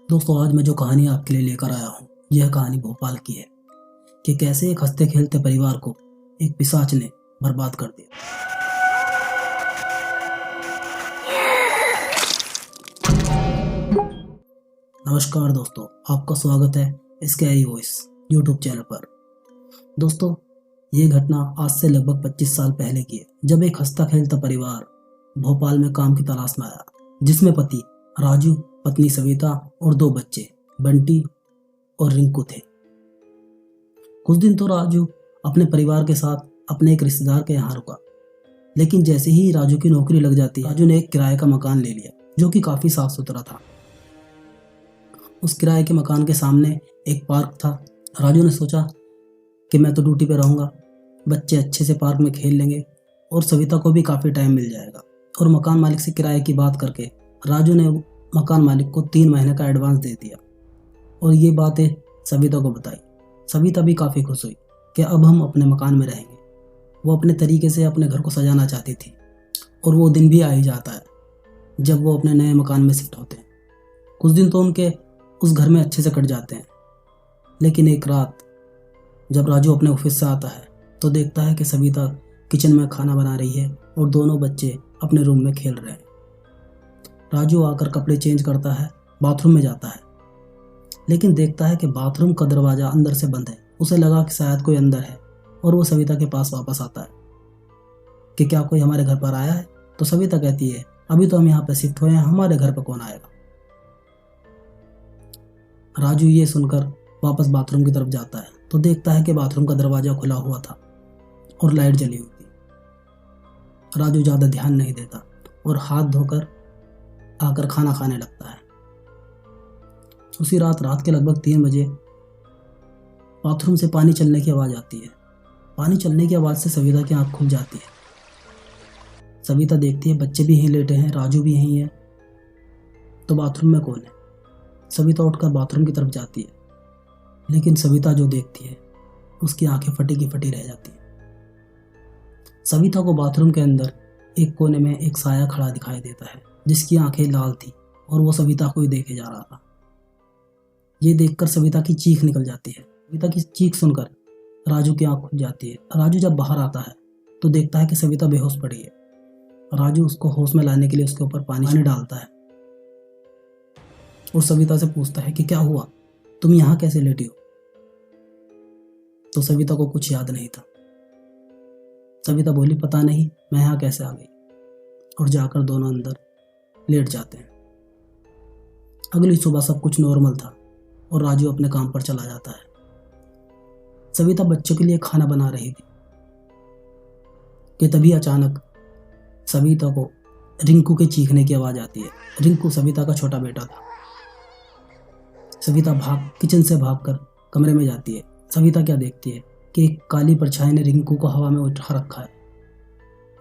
दोस्तों, आज मैं जो कहानी आपके लिए लेकर आया हूँ, यह कहानी भोपाल की है कि कैसे एक हंसते खेलते परिवार को एक पिशाच ने बर्बाद कर दिया। नमस्कार दोस्तों, आपका स्वागत है स्कैरी वॉइस यूट्यूब चैनल पर। दोस्तों, ये घटना आज से लगभग 25 साल पहले की है, जब एक हंसता खेलता परिवार भोपाल में काम की तलाश में आया, जिसमें पति राजू, पत्नी सविता और 2 बच्चे बंटी और रिंकू थे। कुछ दिन तो राजू अपने परिवार के साथ अपने एक रिश्तेदार के यहाँ रुका, लेकिन जैसे ही राजू की नौकरी लग जाती, राजू ने एक किराए का मकान ले लिया जो कि काफी साफ सुथरा था। उस किराए के मकान के सामने एक पार्क था। राजू ने सोचा कि मैं तो ड्यूटी पे रहूंगा, बच्चे अच्छे से पार्क में खेल लेंगे और सविता को भी काफी टाइम मिल जाएगा। और मकान मालिक से किराए की बात करके राजू ने मकान मालिक को 3 महीने का एडवांस दे दिया और ये बातें सविता को बताई। सविता भी काफी खुश हुई कि अब हम अपने मकान में रहेंगे। वो अपने तरीके से अपने घर को सजाना चाहती थी और वो दिन भी आ ही जाता है जब वो अपने नए मकान में शिफ्ट होते हैं। कुछ दिन तो उनके उस घर में अच्छे से कट जाते हैं, लेकिन एक रात जब राजू अपने ऑफिस से आता है तो देखता है कि सविता किचन में खाना बना रही है और दोनों बच्चे अपने रूम में खेल रहे हैं। राजू आकर कपड़े चेंज करता है, बाथरूम में जाता है, लेकिन देखता है कि बाथरूम का दरवाजा अंदर से बंद है। उसे लगा कि शायद कोई अंदर है और वो सविता के पास वापस आता है कि क्या कोई हमारे घर पर आया है। तो सविता कहती है, अभी तो हम यहाँ पे शिफ्ट हुए हैं, हमारे घर पर कौन आएगा। राजू ये सुनकर वापस बाथरूम की तरफ जाता है तो देखता है कि बाथरूम का दरवाजा खुला हुआ था और लाइट जली हुई थी। राजू ज्यादा ध्यान नहीं देता और हाथ धोकर आकर खाना खाने लगता है। उसी रात के लगभग 3 बजे बाथरूम से पानी चलने की आवाज आती है। पानी चलने की आवाज से सविता की आंख खुल जाती है। सविता देखती है बच्चे भी यहीं लेटे हैं, राजू भी यहीं है, तो बाथरूम में कौन है। सविता उठकर बाथरूम की तरफ जाती है, लेकिन सविता जो देखती है उसकी आंखें फटी की फटी रह जाती है। सविता को बाथरूम के अंदर एक कोने में एक साया खड़ा दिखाई देता है जिसकी आंखें लाल थी और वो सविता को ही देखे जा रहा था। ये देखकर सविता की चीख निकल जाती है। सविता की चीख सुनकर राजू की आंख खुल जाती है। राजू जब बाहर आता है तो देखता है कि सविता बेहोश पड़ी है। राजू उसको होश में लाने के लिए उसके ऊपर पानी डालता है और सविता से पूछता है कि क्या हुआ, तुम यहाँ कैसे लेटी हो। तो सविता को कुछ याद नहीं था। सविता बोली, पता नहीं मैं यहाँ कैसे आ गई, और जाकर दोनों अंदर लेट जाते हैं। अगली सुबह सब कुछ नॉर्मल था और राजू अपने काम पर चला जाता है। सविता बच्चों के लिए खाना बना रही थी कि तभी अचानक सविता को रिंकू के चीखने की आवाज आती है। रिंकू सविता का छोटा बेटा था। सविता किचन से भागकर कमरे में जाती है। सविता क्या देखती है कि एक काली परछाई ने रिंकू को हवा में उठा रखा है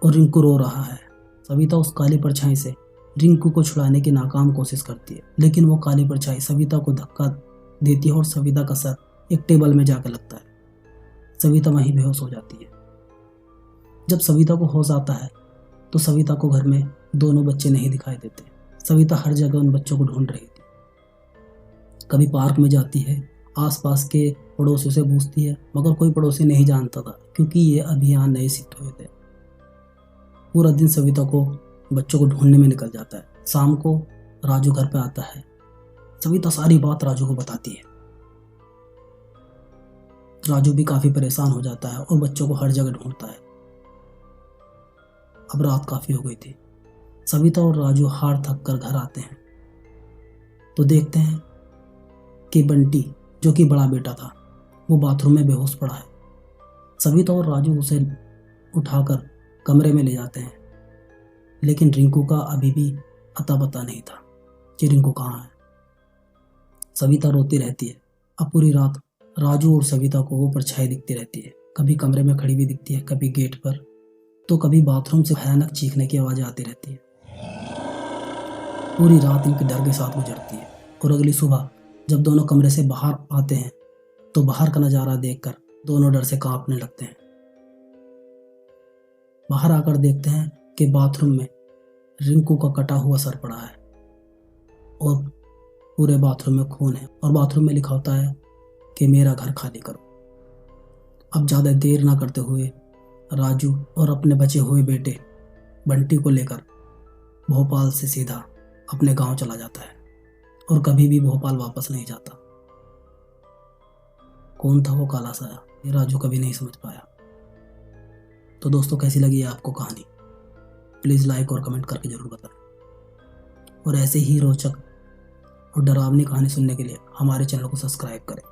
और रिंकू रो रहा है। सविता उस काली परछाई से रिंकू को छुड़ाने की नाकाम कोशिश करती है, लेकिन वो काली परछाई सविता को धक्का देती है और सविता का सर एक टेबल में जाकर लगता है। सविता वहीं बेहोश हो जाती है। जब सविता को होश आता है तो सविता को घर में दोनों बच्चे नहीं दिखाई देते। सविता हर जगह उन बच्चों को ढूंढ रही थी। कभी पार्क में जाती है, आसपास के पड़ोसियों से पूछती है, मगर कोई पड़ोसी नहीं जानता था क्योंकि ये अभी यहाँ नए शिफ्ट हुए थे। पूरा दिन सविता को बच्चों को ढूंढने में निकल जाता है। शाम को राजू घर पे आता है। सविता सारी बात राजू को बताती है। राजू भी काफी परेशान हो जाता है और बच्चों को हर जगह ढूंढता है। अब रात काफी हो गई थी। सविता और राजू हार थक कर घर आते हैं तो देखते हैं कि बंटी, जो कि बड़ा बेटा था, वो बाथरूम में बेहोश पड़ा है। सविता और राजू उसे उठाकर कमरे में ले जाते हैं, लेकिन रिंकू का अभी भी अता पता नहीं था कि रिंकू कहाँ है। सविता रोती रहती है। अब पूरी रात राजू और सविता को वो परछाई दिखती रहती है। कभी कमरे में खड़ी हुई दिखती है, कभी गेट पर, तो कभी बाथरूम से भयानक चीखने की आवाज़ आती रहती है। पूरी रात इनके डर के साथ गुजरती है और अगली सुबह जब दोनों कमरे से बाहर आते हैं तो बाहर का नज़ारा देखकर दोनों डर से कांपने लगते हैं। बाहर आकर देखते हैं कि बाथरूम में रिंकू का कटा हुआ सर पड़ा है और पूरे बाथरूम में खून है और बाथरूम में लिखा होता है कि मेरा घर खाली करो। अब ज़्यादा देर ना करते हुए राजू और अपने बचे हुए बेटे बंटी को लेकर भोपाल से सीधा अपने गांव चला जाता है और कभी भी भोपाल वापस नहीं जाता। कौन था वो काला साया, ये राजू कभी नहीं समझ पाया। तो दोस्तों, कैसी लगी आपको कहानी? प्लीज़ लाइक और कमेंट करके जरूर बताएं और ऐसे ही रोचक और डरावनी कहानी सुनने के लिए हमारे चैनल को सब्सक्राइब करें।